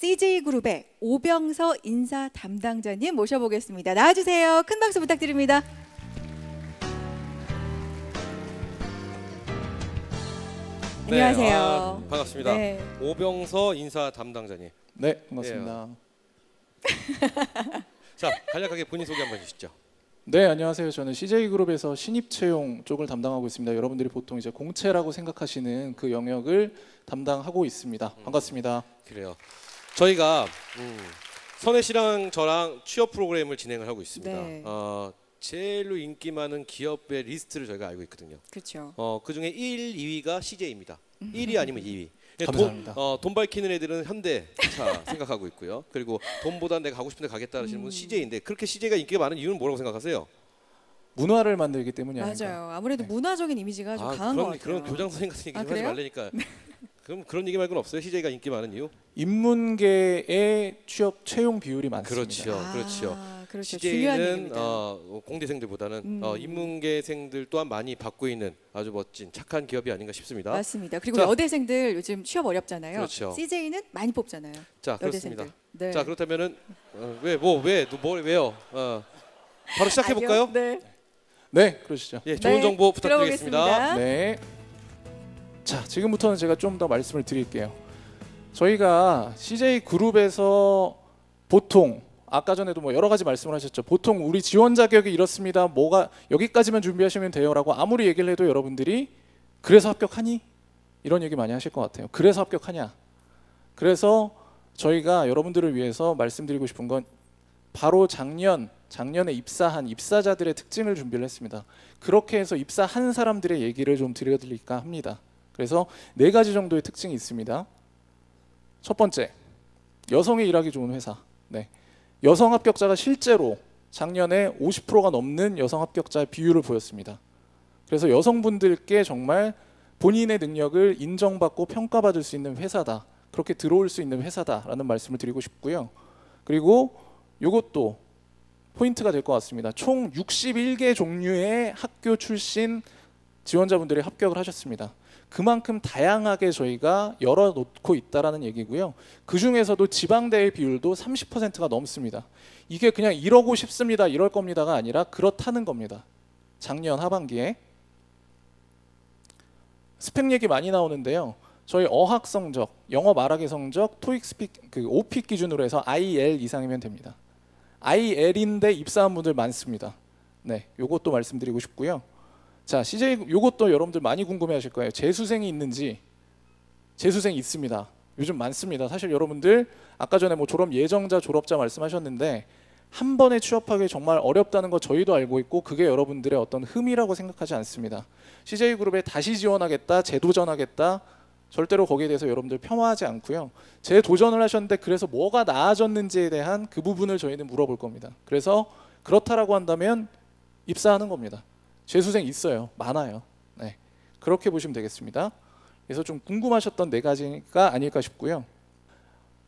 CJ그룹의 오병서 인사 담당자님 모셔보겠습니다. 나와주세요. 큰 박수 부탁드립니다. 네, 안녕하세요. 반갑습니다. 네. 오병서 인사 담당자님. 네, 반갑습니다. 자, 간략하게 본인 소개 한번 해주시죠. 네, 안녕하세요. 저는 CJ그룹에서 신입 채용 쪽을 담당하고 있습니다. 여러분들이 보통 이제 공채라고 생각하시는 그 영역을 담당하고 있습니다. 반갑습니다. 그래요. 저희가 선혜 씨랑 저랑 취업 프로그램을 진행을 하고 있습니다. 네. 제일로 인기 많은 기업의 리스트를 저희가 알고 있거든요. 그렇죠. 그 중에 1, 2위가 CJ입니다. 1위 아니면 2위. 감사합니다. 돈 밝히는 애들은 현대차 생각하고 있고요. 그리고 돈보다 내가 가고 싶은 데 가겠다 하시는 분은 CJ인데 그렇게 CJ가 인기가 많은 이유는 뭐라고 생각하세요? 문화를 만들기 때문이 아닐까. 맞아요. 아무래도 네. 문화적인 이미지가 좀 강한 것 같아요. 그런 교장 선생님 같은 얘기 좀 하지 그래요? 말라니까. 그럼 그런 얘기 말고는 없어요? CJ가 인기 많은 이유? 인문계의 취업 채용 비율이 많습니다. 그렇죠. 그렇죠. 그렇죠. 중요한 CJ는 얘기입니다. 공대생들보다는 인문계생들 또한 많이 받고 있는 아주 멋진 착한 기업이 아닌가 싶습니다. 맞습니다. 그리고 자, 여대생들 요즘 취업 어렵잖아요. 그렇죠. CJ는 많이 뽑잖아요. 자, 여대생들. 그렇습니다. 네. 자, 그렇다면은 왜요? 바로 시작해 볼까요? 네. 네, 그러시죠. 예, 좋은 네, 정보 부탁드리겠습니다. 들어보겠습니다. 네. 자, 지금부터는 제가 좀 더 말씀을 드릴게요. 저희가 CJ그룹에서 보통 아까 전에도 뭐 여러 가지 말씀을 하셨죠. 보통 우리 지원 자격이 이렇습니다. 뭐가 여기까지만 준비하시면 돼요라고 아무리 얘기를 해도 여러분들이 그래서 합격하니? 이런 얘기 많이 하실 것 같아요. 그래서 합격하냐? 그래서 저희가 여러분들을 위해서 말씀드리고 싶은 건 바로 작년에 입사한 입사자들의 특징을 준비를 했습니다. 그렇게 해서 입사한 사람들의 얘기를 좀 드려드릴까 합니다. 그래서 4가지 정도의 특징이 있습니다. 첫 번째, 여성이 일하기 좋은 회사. 네. 여성 합격자가 실제로 작년에 50%가 넘는 여성 합격자 비율을 보였습니다. 그래서 여성분들께 정말 본인의 능력을 인정받고 평가받을 수 있는 회사다. 그렇게 들어올 수 있는 회사다라는 말씀을 드리고 싶고요. 그리고 이것도 포인트가 될 것 같습니다. 총 61개 종류의 학교 출신 지원자분들이 합격을 하셨습니다. 그만큼 다양하게 저희가 열어놓고 있다라는 얘기고요. 그 중에서도 지방대의 비율도 30%가 넘습니다. 이게 그냥 이러고 싶습니다, 이럴 겁니다가 아니라 그렇다는 겁니다. 작년 하반기에 스펙 얘기 많이 나오는데요. 저희 어학 성적, 영어 말하기 성적, 토익 오픽 기준으로 해서 IL 이상이면 됩니다. IL인데 입사한 분들 많습니다. 네, 요것도 말씀드리고 싶고요. 자, CJ 요것도 여러분들 많이 궁금해하실 거예요. 재수생이 있는지. 재수생이 있습니다. 요즘 많습니다. 사실 여러분들 아까 전에 뭐 졸업 예정자, 졸업자 말씀하셨는데 한 번에 취업하기 정말 어렵다는 거 저희도 알고 있고 그게 여러분들의 어떤 흠이라고 생각하지 않습니다. CJ그룹에 다시 지원하겠다, 재도전하겠다 절대로 거기에 대해서 여러분들 폄하하지 않고요. 재도전을 하셨는데 그래서 뭐가 나아졌는지에 대한 그 부분을 저희는 물어볼 겁니다. 그래서 그렇다라고 한다면 입사하는 겁니다. 재수생 있어요. 많아요. 네, 그렇게 보시면 되겠습니다. 그래서 좀 궁금하셨던 4가지가 아닐까 싶고요.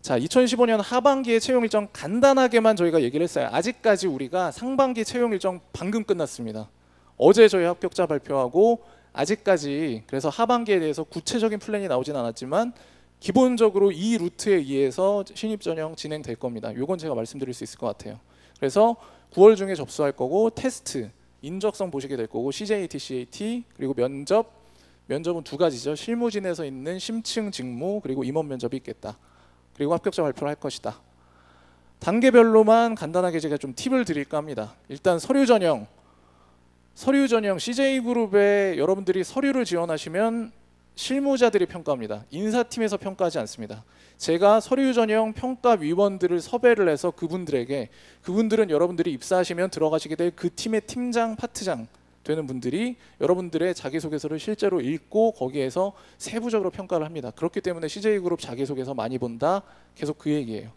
자, 2015년 하반기의 채용 일정 간단하게만 저희가 얘기를 했어요. 아직까지 우리가 상반기 채용 일정 방금 끝났습니다. 어제 저희 합격자 발표하고 아직까지 그래서 하반기에 대해서 구체적인 플랜이 나오진 않았지만 기본적으로 이 루트에 의해서 신입 전형 진행될 겁니다. 이건 제가 말씀드릴 수 있을 것 같아요. 그래서 9월 중에 접수할 거고 테스트, 인적성 보시게 될 거고 CJT, CAT 그리고 면접은 2가지죠. 실무진에서 있는 심층 직무 그리고 임원 면접이 있겠다. 그리고 합격자 발표를 할 것이다. 단계별로만 간단하게 제가 좀 팁을 드릴까 합니다. 일단 서류 전형 CJ그룹에 여러분들이 서류를 지원하시면 실무자들이 평가합니다. 인사팀에서 평가하지 않습니다. 제가 서류 전형 평가위원들을 섭외를 해서 그분들은 여러분들이 입사하시면 들어가시게 될 그 팀의 팀장, 파트장 되는 분들이 여러분들의 자기소개서를 실제로 읽고 거기에서 세부적으로 평가를 합니다. 그렇기 때문에 CJ그룹 자기소개서 많이 본다. 계속 그 얘기예요.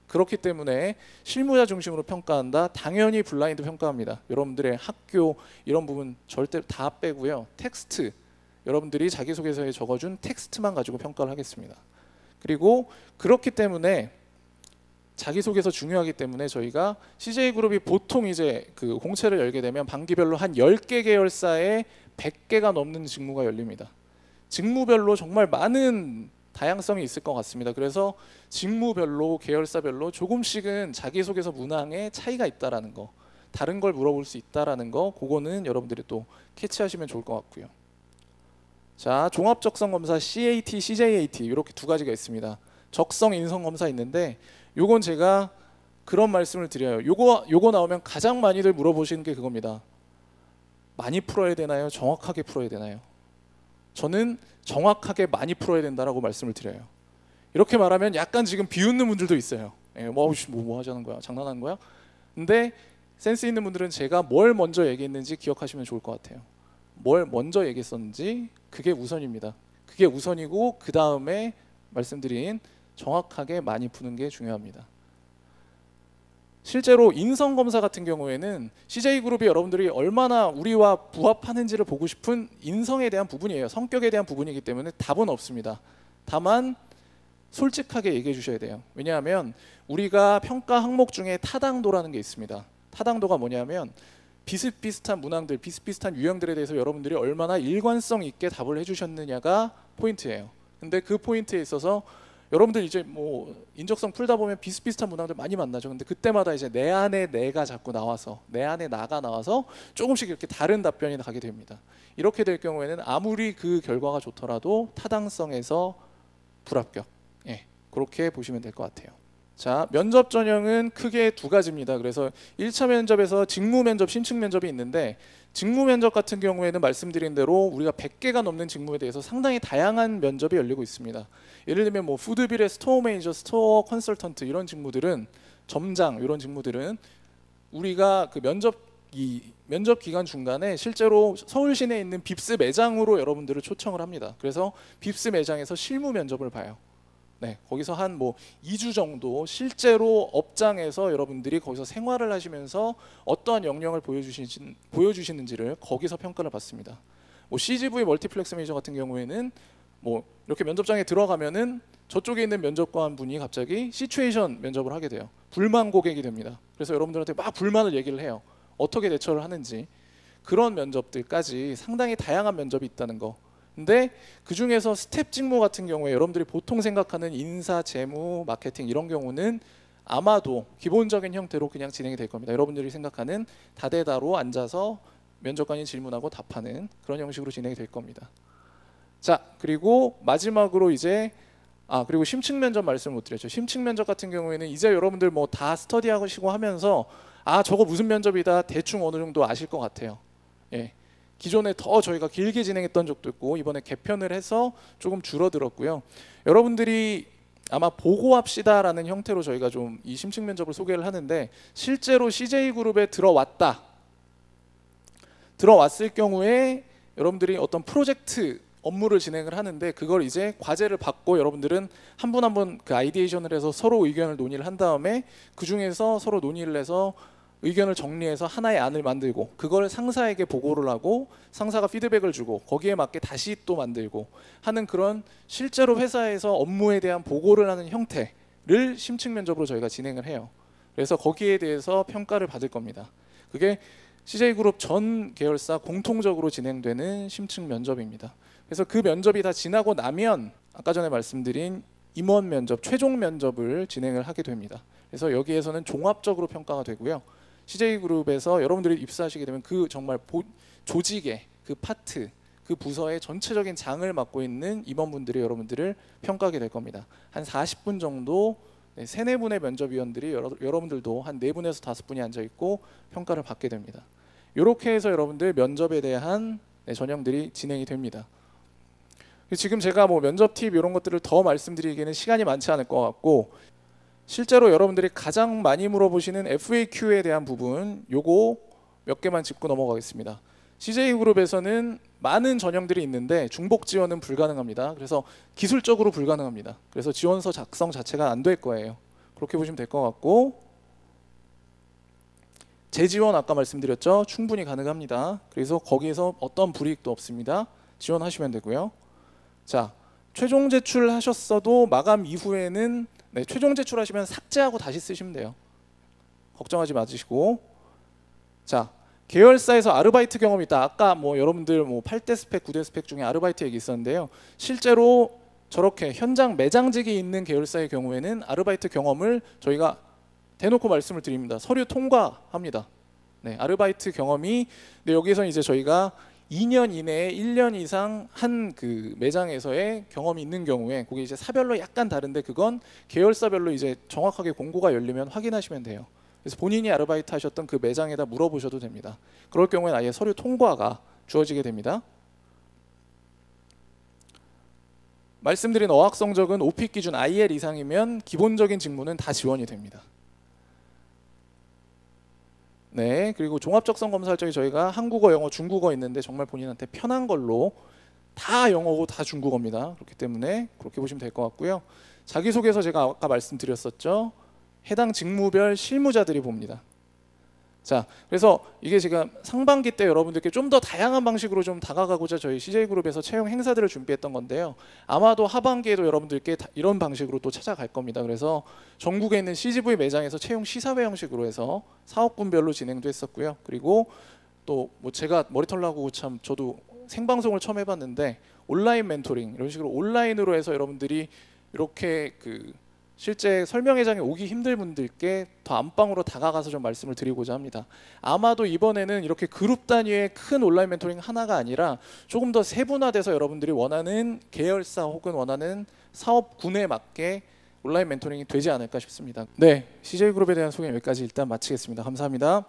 그렇기 때문에 실무자 중심으로 평가한다. 당연히 블라인드 평가합니다. 여러분들의 학교 이런 부분 절대 다 빼고요. 텍스트, 여러분들이 자기소개서에 적어준 텍스트만 가지고 평가를 하겠습니다. 그리고 그렇기 때문에 자기소개서 중요하기 때문에 저희가 CJ그룹이 보통 이제 그 공채를 열게 되면 반기별로 한 10개 계열사에 100개가 넘는 직무가 열립니다. 직무별로 정말 많은 다양성이 있을 것 같습니다. 그래서 직무별로 계열사별로 조금씩은 자기소개서 문항에 차이가 있다라는 거, 다른 걸 물어볼 수 있다라는 거, 그거는 여러분들이 또 캐치하시면 좋을 것 같고요. 자, 종합 적성 검사 CAT, CJAT 이렇게 두 가지가 있습니다. 적성 인성 검사 있는데 요건 제가 그런 말씀을 드려요. 요거 나오면 가장 많이들 물어보시는 게 그겁니다. 많이 풀어야 되나요? 정확하게 풀어야 되나요? 저는 정확하게 많이 풀어야 된다라고 말씀을 드려요. 이렇게 말하면 약간 지금 비웃는 분들도 있어요. 뭐 하자는 거야? 장난하는 거야? 근데 센스 있는 분들은 제가 뭘 먼저 얘기했는지 기억하시면 좋을 것 같아요. 뭘 먼저 얘기했었는지 그게 우선입니다. 그게 우선이고 그 다음에 말씀드린 정확하게 많이 푸는 게 중요합니다. 실제로 인성검사 같은 경우에는 CJ그룹이 여러분들이 얼마나 우리와 부합하는지를 보고 싶은 인성에 대한 부분이에요. 성격에 대한 부분이기 때문에 답은 없습니다. 다만 솔직하게 얘기해 주셔야 돼요. 왜냐하면 우리가 평가 항목 중에 타당도라는 게 있습니다. 타당도가 뭐냐면 비슷비슷한 문항들, 비슷비슷한 유형들에 대해서 여러분들이 얼마나 일관성 있게 답을 해주셨느냐가 포인트예요. 근데 그 포인트에 있어서 여러분들 이제 뭐 인적성 풀다 보면 비슷비슷한 문항들 많이 만나죠. 근데 그때마다 이제 내 안에 내가 자꾸 나와서, 내 안에 나가 나와서 조금씩 이렇게 다른 답변이 가게 됩니다. 이렇게 될 경우에는 아무리 그 결과가 좋더라도 타당성에서 불합격. 그렇게 보시면 될 것 같아요. 자, 면접 전형은 크게 두 가지입니다. 그래서 1차 면접에서 직무 면접, 신청 면접이 있는데 직무 면접 같은 경우에는 말씀드린 대로 우리가 100개가 넘는 직무에 대해서 상당히 다양한 면접이 열리고 있습니다. 예를 들면 뭐 푸드빌의 스토어 매니저, 스토어 컨설턴트 이런 직무들은, 점장 이런 직무들은 우리가 그 면접 기간 중간에 실제로 서울 시내에 있는 빕스 매장으로 여러분들을 초청을 합니다. 그래서 빕스 매장에서 실무 면접을 봐요. 거기서 한 뭐 2주 정도 실제로 업장에서 여러분들이 거기서 생활을 하시면서 어떠한 역량을 보여주시는지를 거기서 평가를 받습니다. 뭐 CGV 멀티플렉스 매니저 같은 경우에는 뭐 이렇게 면접장에 들어가면은 저쪽에 있는 면접관 분이 갑자기 시츄에이션 면접을 하게 돼요. 불만 고객이 됩니다. 그래서 여러분들한테 막 불만을 얘기를 해요. 어떻게 대처를 하는지. 그런 면접들까지 상당히 다양한 면접이 있다는 거. 근데 그 중에서 스텝 직무 같은 경우에 여러분들이 보통 생각하는 인사, 재무, 마케팅 이런 경우는 아마도 기본적인 형태로 그냥 진행이 될 겁니다. 여러분들이 생각하는 다대다로 앉아서 면접관이 질문하고 답하는 그런 형식으로 진행이 될 겁니다. 자, 그리고 마지막으로 이제 그리고 심층 면접 말씀을 못 드렸죠. 심층 면접 같은 경우에는 이제 여러분들 뭐 다 스터디하시고 하면서 저거 무슨 면접이다 대충 어느 정도 아실 것 같아요. 기존에 더 저희가 길게 진행했던 적도 있고 이번에 개편을 해서 조금 줄어들었고요. 여러분들이 아마 보고합시다라는 형태로 저희가 좀 이 심층 면접을 소개를 하는데 실제로 CJ그룹에 들어왔을 경우에 여러분들이 어떤 프로젝트 업무를 진행을 하는데 그걸 이제 과제를 받고 여러분들은 한 분 한 분 그 아이디에이션을 해서 서로 의견을 논의를 한 다음에 그 중에서 서로 논의를 해서 의견을 정리해서 하나의 안을 만들고 그걸 상사에게 보고를 하고 상사가 피드백을 주고 거기에 맞게 다시 또 만들고 하는 그런 실제로 회사에서 업무에 대한 보고를 하는 형태를 심층 면접으로 저희가 진행을 해요. 그래서 거기에 대해서 평가를 받을 겁니다. 그게 CJ그룹 전 계열사 공통적으로 진행되는 심층 면접입니다. 그래서 그 면접이 다 지나고 나면 아까 전에 말씀드린 임원 면접, 최종 면접을 진행을 하게 됩니다. 그래서 여기에서는 종합적으로 평가가 되고요. CJ그룹에서 여러분들이 입사하시게 되면 그 정말 조직의 그 파트, 그 부서의 전체적인 장을 맡고 있는 임원분들이 여러분들을 평가하게 될 겁니다. 한 40분 정도 3, 4분의 면접위원들이 여러분들도 한 4분에서 5분이 앉아있고 평가를 받게 됩니다. 이렇게 해서 여러분들 면접에 대한 전형들이 진행이 됩니다. 지금 제가 뭐 면접 팁 이런 것들을 더 말씀드리기에는 시간이 많지 않을 것 같고 실제로 여러분들이 가장 많이 물어보시는 FAQ에 대한 부분 요거 몇 개만 짚고 넘어가겠습니다. CJ그룹에서는 많은 전형들이 있는데 중복 지원은 불가능합니다. 그래서 기술적으로 불가능합니다. 그래서 지원서 작성 자체가 안 될 거예요. 그렇게 보시면 될 것 같고 재지원 아까 말씀드렸죠. 충분히 가능합니다. 그래서 거기에서 어떤 불이익도 없습니다. 지원하시면 되고요. 자, 최종 제출하셨어도 마감 이후에는 최종 제출하시면 삭제하고 다시 쓰시면 돼요. 걱정하지 마시고. 자, 계열사에서 아르바이트 경험이 있다. 아까 뭐 여러분들 뭐 8대 스펙, 9대 스펙 중에 아르바이트 얘기 있었는데요. 실제로 저렇게 현장 매장직이 있는 계열사의 경우에는 아르바이트 경험을 저희가 대놓고 말씀을 드립니다. 서류 통과합니다. 네, 아르바이트 경험이 여기서 이제 저희가 2년 이내에 1년 이상 한 그 매장에서의 경험이 있는 경우에 그게 이제 사별로 약간 다른데 그건 계열사별로 이제 정확하게 공고가 열리면 확인하시면 돼요. 그래서 본인이 아르바이트 하셨던 그 매장에다 물어보셔도 됩니다. 그럴 경우에는 아예 서류 통과가 주어지게 됩니다. 말씀드린 어학 성적은 오픽 기준 IL 이상이면 기본적인 직무는 다 지원이 됩니다. 네, 그리고 종합적성 검사할 적에 저희가 한국어, 영어, 중국어 있는데 정말 본인한테 편한 걸로 다 영어고 다 중국어입니다. 그렇기 때문에 그렇게 보시면 될 것 같고요. 자기소개서 제가 아까 말씀드렸었죠. 해당 직무별 실무자들이 봅니다. 자, 그래서 이게 제가 상반기 때 여러분들께 좀 더 다양한 방식으로 좀 다가가고자 저희 CJ그룹에서 채용 행사들을 준비했던 건데요. 아마도 하반기에도 여러분들께 이런 방식으로 또 찾아갈 겁니다. 그래서 전국에 있는 CGV 매장에서 채용 시사회 형식으로 해서 사업군별로 진행도 했었고요. 그리고 또 뭐 제가 머리털 나고 참 저도 생방송을 처음 해봤는데 온라인 멘토링 이런 식으로 온라인으로 해서 여러분들이 이렇게 그 실제 설명회장에 오기 힘들 분들께 더 안방으로 다가가서 좀 말씀을 드리고자 합니다. 아마도 이번에는 이렇게 그룹 단위의 큰 온라인 멘토링 하나가 아니라 조금 더 세분화돼서 여러분들이 원하는 계열사 혹은 원하는 사업군에 맞게 온라인 멘토링이 되지 않을까 싶습니다. 네, CJ그룹에 대한 소개 여기까지 일단 마치겠습니다. 감사합니다.